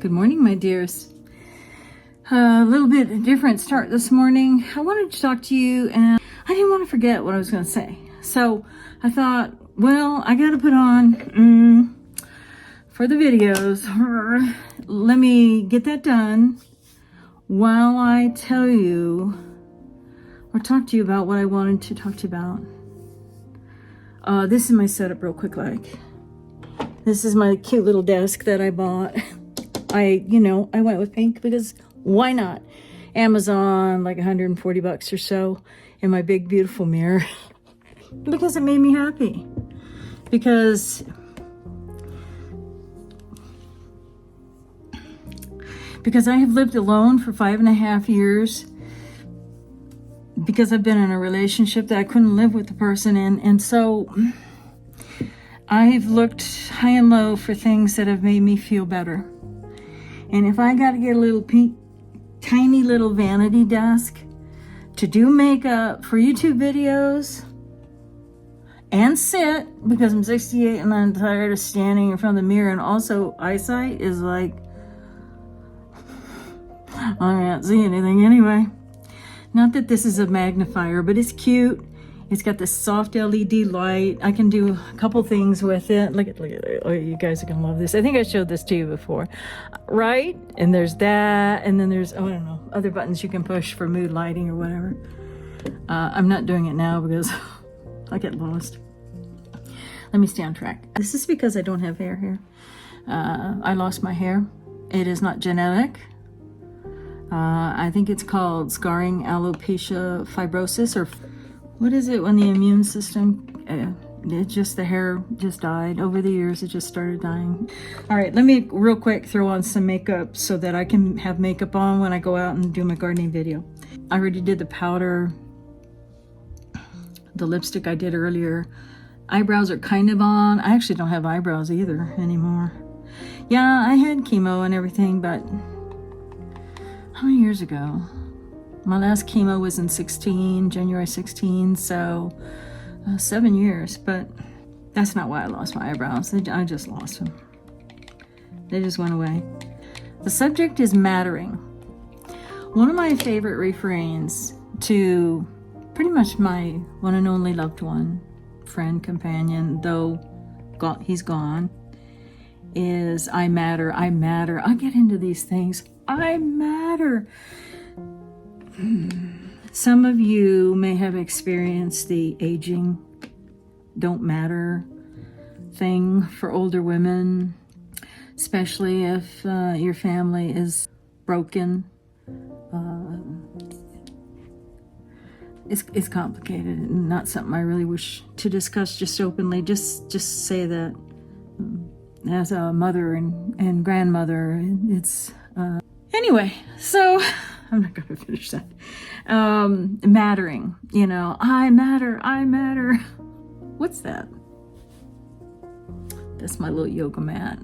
Good morning, my dears. A little bit different start this morning. I wanted to talk to you, and I didn't want to forget what I was going to say. So I thought, well, I got to put on for the videos. Let me get that done while I tell you or talk to you about what I wanted to talk to you about. This is my setup real quick. This is my cute little desk that I bought. I went with pink because why not? Amazon, like $140 or so, and my big beautiful mirror because it made me happy. Because I have lived alone for 5.5 years. Because I've been in a relationship that I couldn't live with the person in, and so I've looked high and low for things that have made me feel better. And if I got to get a little pink, tiny little vanity desk to do makeup for YouTube videos and sit, because I'm 68 and I'm tired of standing in front of the mirror, and also eyesight is like, I can't see anything anyway. Not that this is a magnifier, but it's cute. It's got this soft LED light. I can do a couple things with it. Look at it. Oh, you guys are going to love this. I think I showed this to you before, right? And there's that. And then there's, I don't know, other buttons you can push for mood lighting or whatever. I'm not doing it now because I get lost. Let me stay on track. This is because I don't have hair here. I lost my hair. It is not genetic. I think it's called scarring alopecia fibrosis, or what is it when the immune system, the hair just died. Over the years, it just started dying. All right, let me real quick throw on some makeup so that I can have makeup on when I go out and do my gardening video. I already did the powder, the lipstick I did earlier. Eyebrows are kind of on. I actually don't have eyebrows either anymore. Yeah, I had chemo and everything, but how many years ago? My last chemo was in January 16, so 7 years, but that's not why I lost my eyebrows. I just lost them. They just went away. The subject is mattering. One of my favorite refrains to pretty much my one and only loved one, friend, companion, though he's gone, is I matter, I matter. I get into these things. I matter. Some of you may have experienced the aging don't matter thing for older women, especially if your family is broken. It's complicated and not something I really wish to discuss just openly. Just say that as a mother and grandmother, it's anyway, so I'm not going to finish that. Mattering, I matter, I matter. What's that? That's my little yoga mat.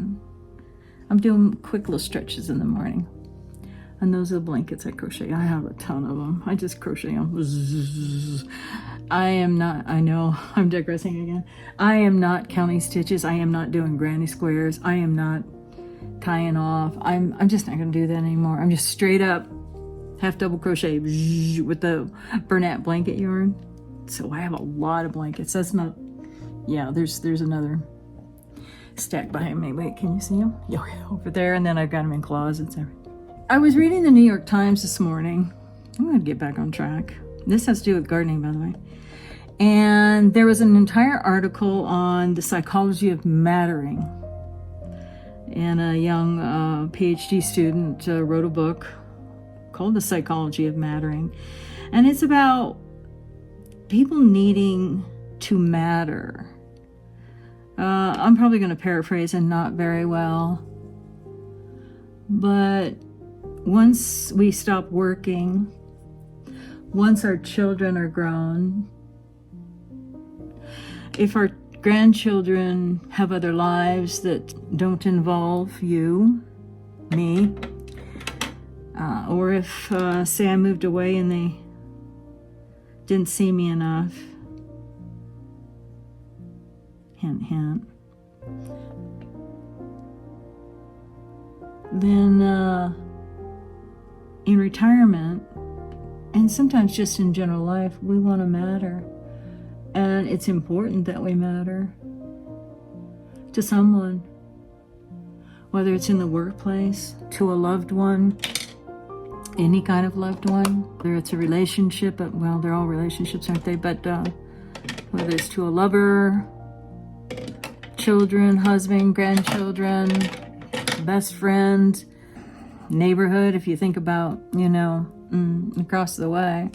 I'm doing quick little stretches in the morning. And those are the blankets I crochet. I have a ton of them. I just crochet them. I know, I'm digressing again. I am not counting stitches. I am not doing granny squares. I am not tying off. I'm just not going to do that anymore. I'm just straight up half double crochet with the Bernat blanket yarn. So I have a lot of blankets. That's not, yeah, there's another stack behind me. Wait, can you see them? Yeah, over there. And then I've got them in closets. I was reading the New York Times this morning. I'm going to get back on track. This has to do with gardening, by the way. And there was an entire article on the psychology of mattering. And a young PhD student wrote a book called The Psychology of Mattering. And it's about people needing to matter. I'm probably going to paraphrase and not very well. But once we stop working, once our children are grown, if our grandchildren have other lives that don't involve you, me, or if, say, I moved away and they didn't see me enough, hint, hint, then in retirement, and sometimes just in general life, we want to matter. And it's important that we matter to someone, whether it's in the workplace, to a loved one, any kind of loved one, whether it's a relationship, but well, they're all relationships, aren't they? But whether it's to a lover, children, husband, grandchildren, best friend, neighborhood, if you think about, across the way.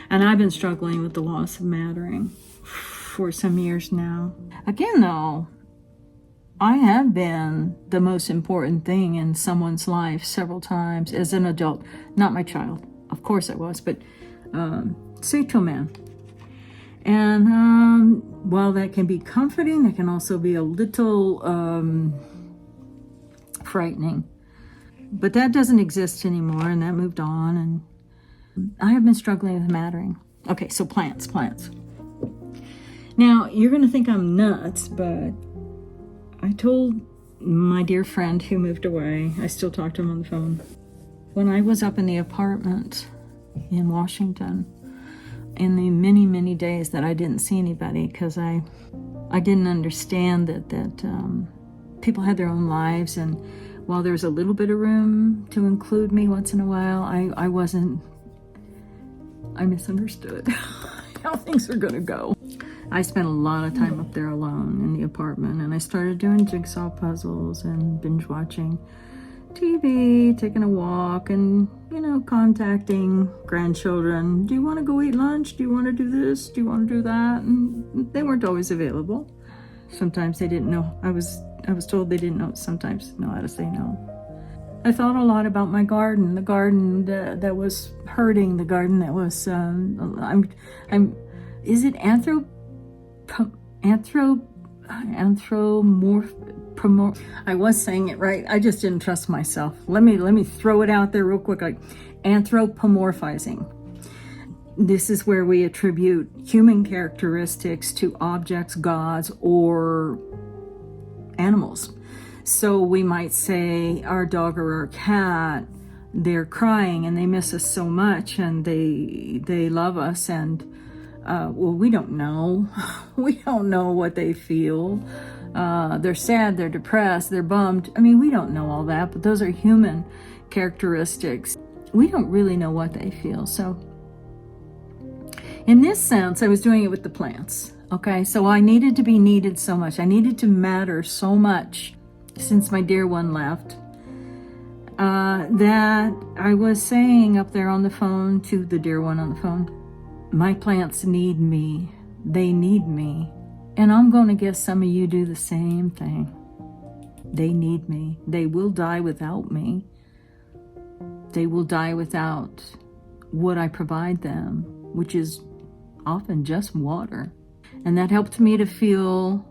And I've been struggling with the loss of mattering for some years now. Again, though, I have been the most important thing in someone's life several times as an adult. Not my child. Of course I was, but say to a man. And while that can be comforting, it can also be a little frightening. But that doesn't exist anymore, and that moved on, and I have been struggling with mattering. Okay, so plants. Now, you're going to think I'm nuts, but I told my dear friend who moved away, I still talk to him on the phone, when I was up in the apartment in Washington, in the many, many days that I didn't see anybody, because I didn't understand that people had their own lives, and while there was a little bit of room to include me once in a while, I misunderstood how things were going to go. I spent a lot of time up there alone in the apartment, and I started doing jigsaw puzzles and binge watching TV, taking a walk, and, contacting grandchildren. Do you want to go eat lunch? Do you want to do this? Do you want to do that? And they weren't always available. Sometimes they didn't know. I was told they didn't sometimes know how to say no. I thought a lot about my garden, the garden that was hurting, the garden that was, is it I was saying it right. I just didn't trust myself. Let me throw it out there real quick, like anthropomorphizing. This is where we attribute human characteristics to objects, gods, or animals. So we might say our dog or our cat, they're crying and they miss us so much, and they love us, and we don't know. We don't know what they feel. They're sad, they're depressed, they're bummed. We don't know all that, but those are human characteristics. We don't really know what they feel. So in this sense, I was doing it with the plants. Okay, so I needed to be needed so much. I needed to matter so much since my dear one left, that I was saying up there on the phone to the dear one on the phone, my plants need me. They need me. And I'm going to guess some of you do the same thing. They need me. They will die without me. They will die without what I provide them, which is often just water. And that helped me to feel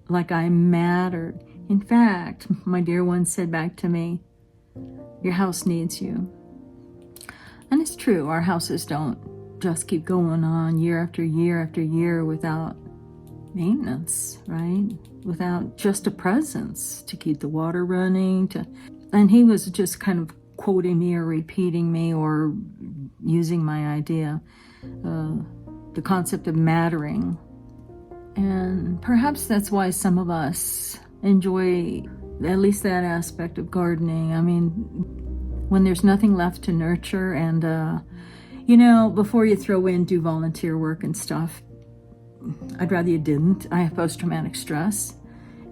like I mattered. In fact, my dear one said back to me, your house needs you. And it's true, our houses don't just keep going on year after year after year without maintenance, right? Without just a presence to keep the water running. And he was just kind of quoting me or repeating me or using my idea, the concept of mattering. And perhaps that's why some of us enjoy at least that aspect of gardening. When there's nothing left to nurture, and before you throw in do volunteer work and stuff, I'd rather you didn't. I have post-traumatic stress,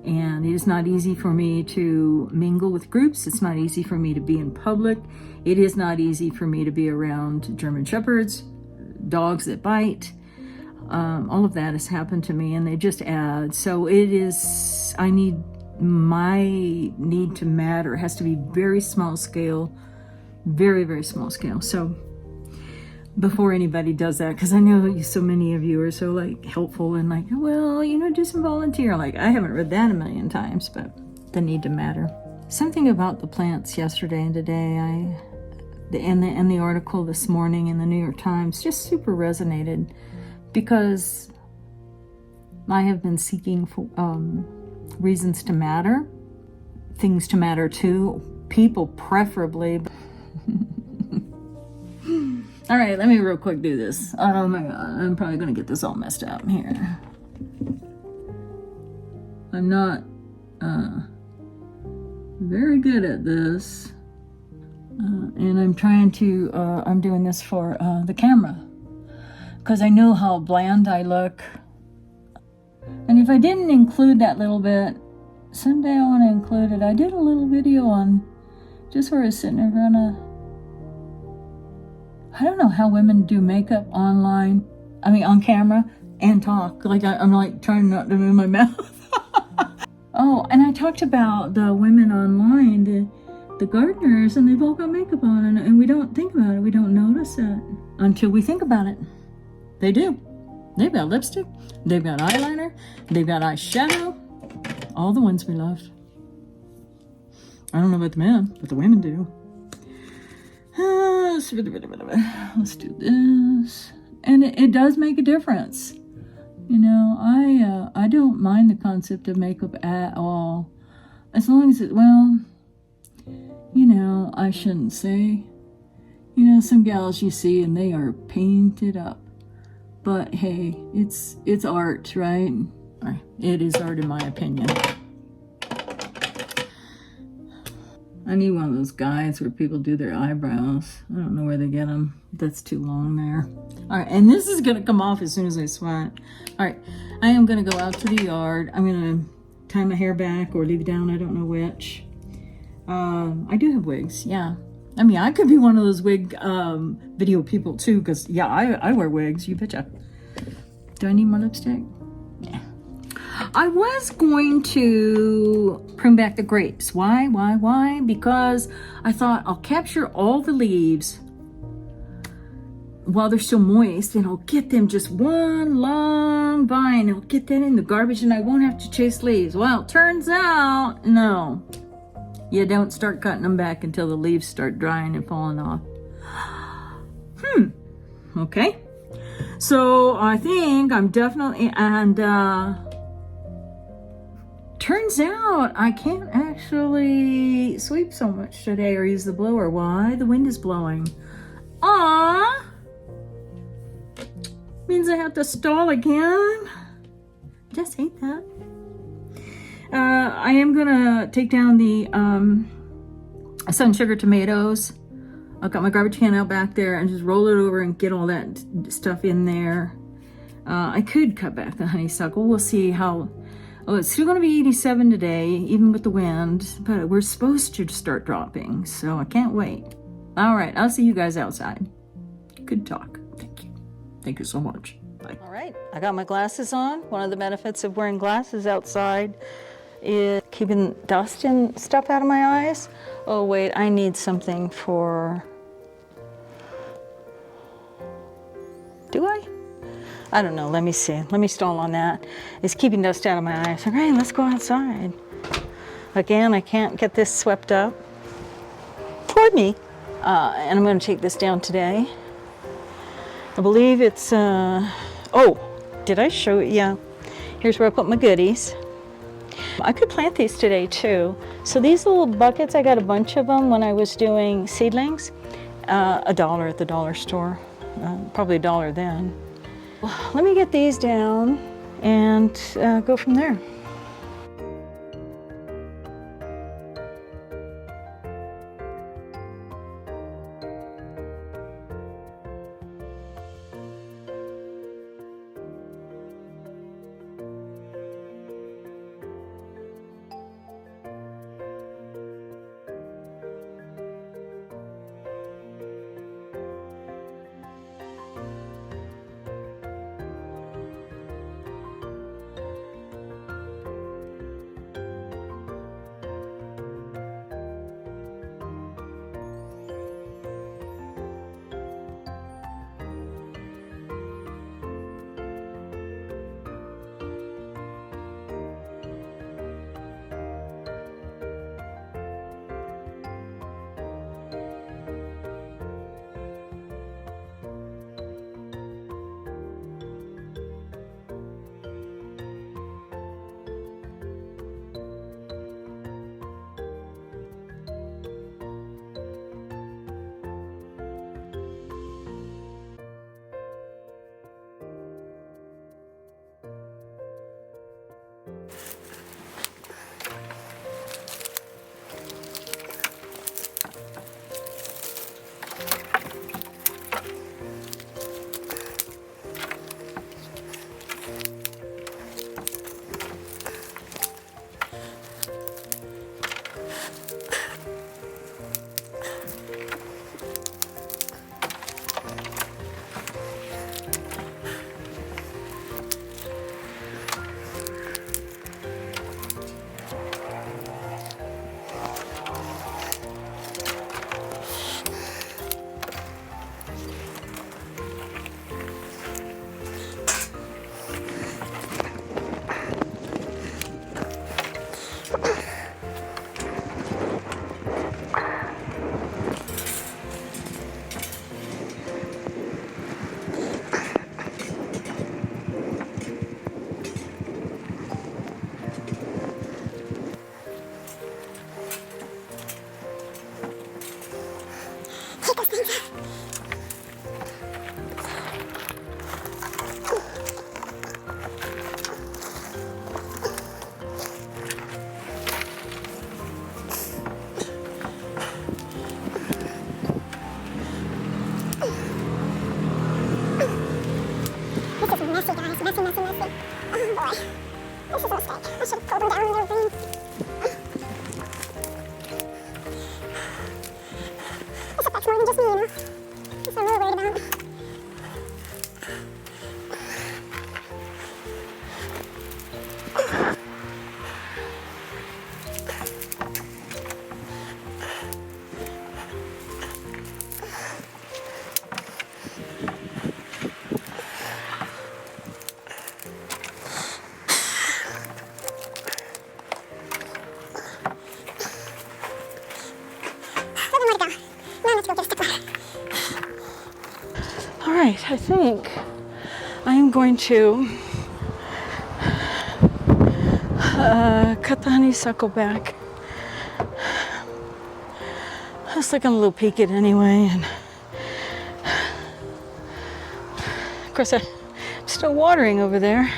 and it is not easy for me to mingle with groups. It's not easy for me to be in public. It is not easy for me to be around German Shepherds, dogs that bite. All of that has happened to me, and they just add. So my need to matter has to be very small scale, very, very small scale. So before anybody does that, because I know so many of you are so helpful and do some volunteer. I haven't read that a million times, but the need to matter. Something about the plants yesterday and today, and the article this morning in the New York Times just super resonated, because I have been seeking for reasons to matter things to matter too. People preferably. All right, let me real quick do this. Oh my God, I'm probably gonna get this all messed up here. I'm not very good at this. And I'm trying to, I'm doing this for the camera. Because I know how bland I look. And if I didn't include that little bit, someday I want to include it. I did a little video on just where I was sitting in front of, I don't know how women do makeup online. I mean, on camera and talk. Like I'm like trying not to move my mouth. Oh, and I talked about the women online, the gardeners, and they've all got makeup on, and we don't think about it. We don't notice it until we think about it. They do. They've got lipstick, they've got eyeliner, they've got eyeshadow, all the ones we love. I don't know about the men, but the women do. Let's do this. And it does make a difference. You know, I don't mind the concept of makeup at all. As long as it, well, you know, I shouldn't say. You know, some gals you see and they are painted up. But hey, it's art, right? It is art in my opinion. I need one of those guides where people do their eyebrows. I don't know where they get them. That's too long there. All right, and this is gonna come off as soon as I sweat. All right, I am gonna go out to the yard. I'm gonna tie my hair back or leave it down, I don't know which. I do have wigs, yeah. I mean, I could be one of those wig video people too, because yeah, I wear wigs, you betcha. Do I need more lipstick? Yeah. I was going to prune back the grapes. Why? Because I thought I'll capture all the leaves while they're still moist, and I'll get them just one long vine. I'll get that in the garbage and I won't have to chase leaves. Well, turns out, no. You don't start cutting them back until the leaves start drying and falling off. Okay. So I think I'm definitely, and turns out I can't actually sweep so much today or use the blower. Why? The wind is blowing. Aww. Means I have to stall again. Just hate that. I am gonna take down the sun sugar tomatoes. I've got my garbage can out back there and just roll it over and get all that stuff in there. I could cut back the honeysuckle. We'll see how. Oh, it's still gonna be 87 today, even with the wind, but we're supposed to start dropping, so I can't wait. All right, I'll see you guys outside. Good talk. Thank you. Thank you so much. Bye. All right, I got my glasses on. One of the benefits of wearing glasses outside is keeping dust and stuff out of my eyes. Oh wait, I need something for, do I don't know, let me see. Let me stall on that. It's keeping dust out of my eyes. Okay, let's go outside. Again, I can't get this swept up. Toward me. And I'm gonna take this down today. I believe it's, oh, did I show it? Yeah. Here's where I put my goodies. I could plant these today too. So these little buckets, I got a bunch of them when I was doing seedlings. $1 at the dollar store. Probably $1 then. Well, let me get these down and go from there. All right, I think I'm going to cut the honeysuckle back. I was looking a little peaked anyway, and of course I'm still watering over there.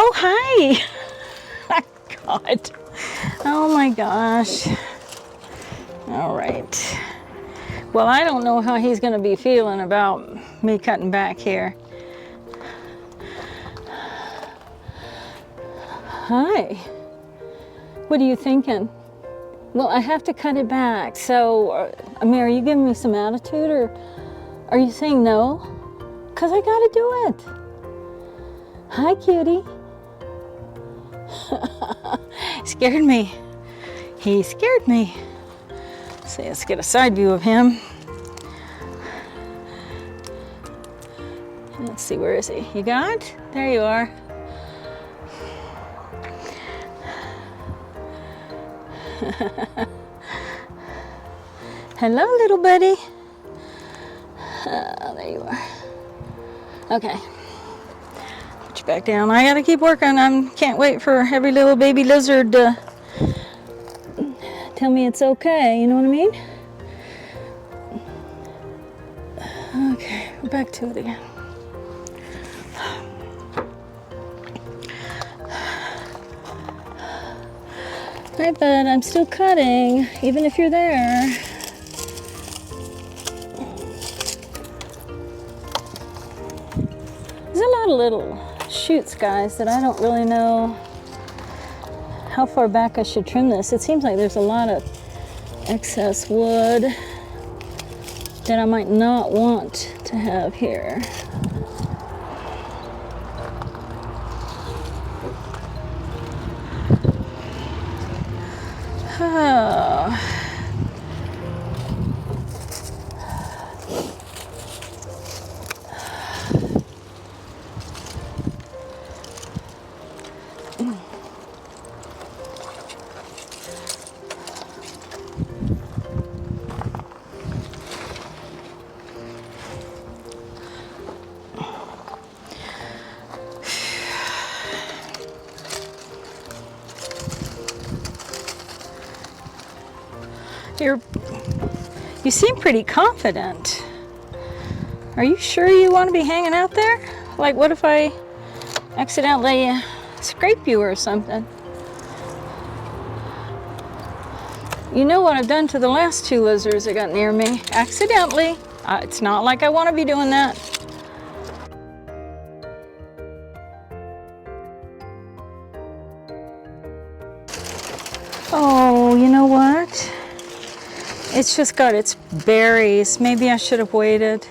Oh, hi. God. Oh my gosh. All right. Well, I don't know how he's going to be feeling about me cutting back here. Hi. What are you thinking? Well, I have to cut it back. So, Amir, are you giving me some attitude, or are you saying no? Because I got to do it. Hi, cutie. Scared me. He scared me. So let's get a side view of him. Let's see, where is he? You got? There you are. Hello, little buddy. There you are. Okay. Put you back down. I gotta keep working. Can't wait for every little baby lizard to tell me it's okay. You know what I mean? Okay, we're back to it again. Hi, bud. I'm still cutting, even if you're there. There's a lot of little shoots, guys, that I don't really know how far back I should trim this. It seems like there's a lot of excess wood that I might not want to have here. Oh. You seem pretty confident. Are you sure you want to be hanging out there? Like, what if I accidentally scrape you or something? You know what I've done to the last 2 lizards that got near me? Accidentally. It's not like I want to be doing that. Oh, you know what? It's just got its berries. Maybe I should have waited.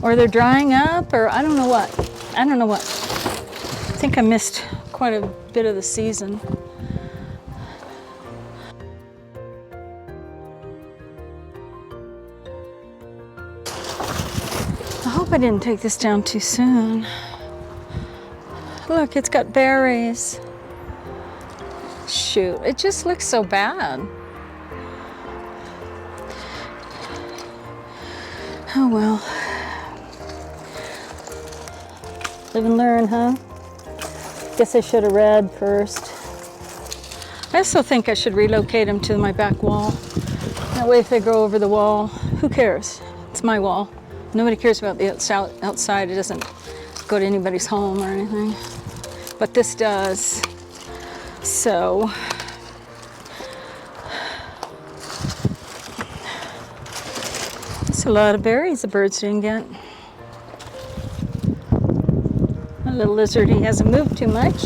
Or they're drying up, or I don't know what. I don't know what. I think I missed quite a bit of the season. I hope I didn't take this down too soon. Look, it's got berries. Shoot, it just looks so bad. Oh well. Live and learn, huh? Guess I should have read first. I also think I should relocate them to my back wall. That way if they grow over the wall, who cares? It's my wall. Nobody cares about the outside. It doesn't go to anybody's home or anything. But this does. So, that's a lot of berries the birds didn't get. My little lizard, he hasn't moved too much.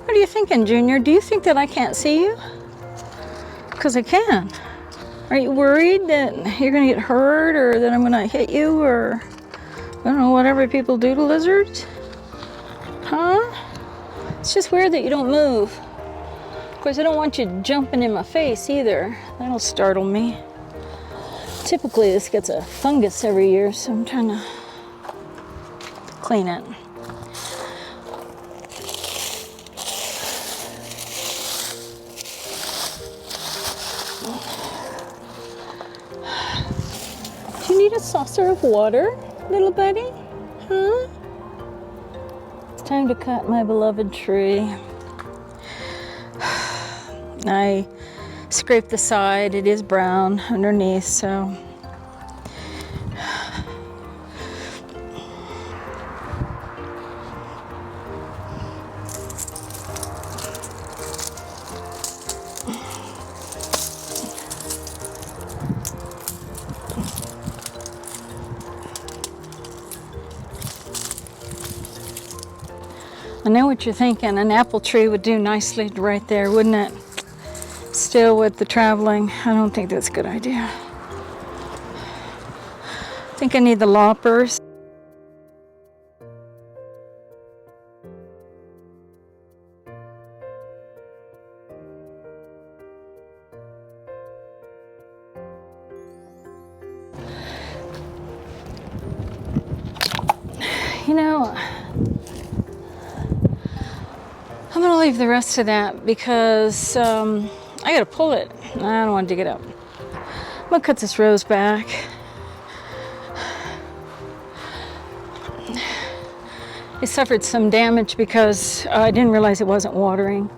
What are you thinking, Junior? Do you think that I can't see you? Because I can. Are you worried that you're going to get hurt or that I'm going to hit you or, I don't know, whatever people do to lizards? Huh? It's just weird that you don't move. Of course, I don't want you jumping in my face either. That'll startle me. Typically, this gets a fungus every year, so I'm trying to clean it. Need a saucer of water, little buddy? Huh? It's time to cut my beloved tree. I scraped the side. It is brown underneath, so. I know what you're thinking. An apple tree would do nicely right there, wouldn't it? Still with the traveling, I don't think that's a good idea. I think I need the loppers. You know, I'm gonna leave the rest of that because I gotta pull it. I don't want to dig it up. I'm gonna cut this rose back. It suffered some damage because I didn't realize it wasn't watering.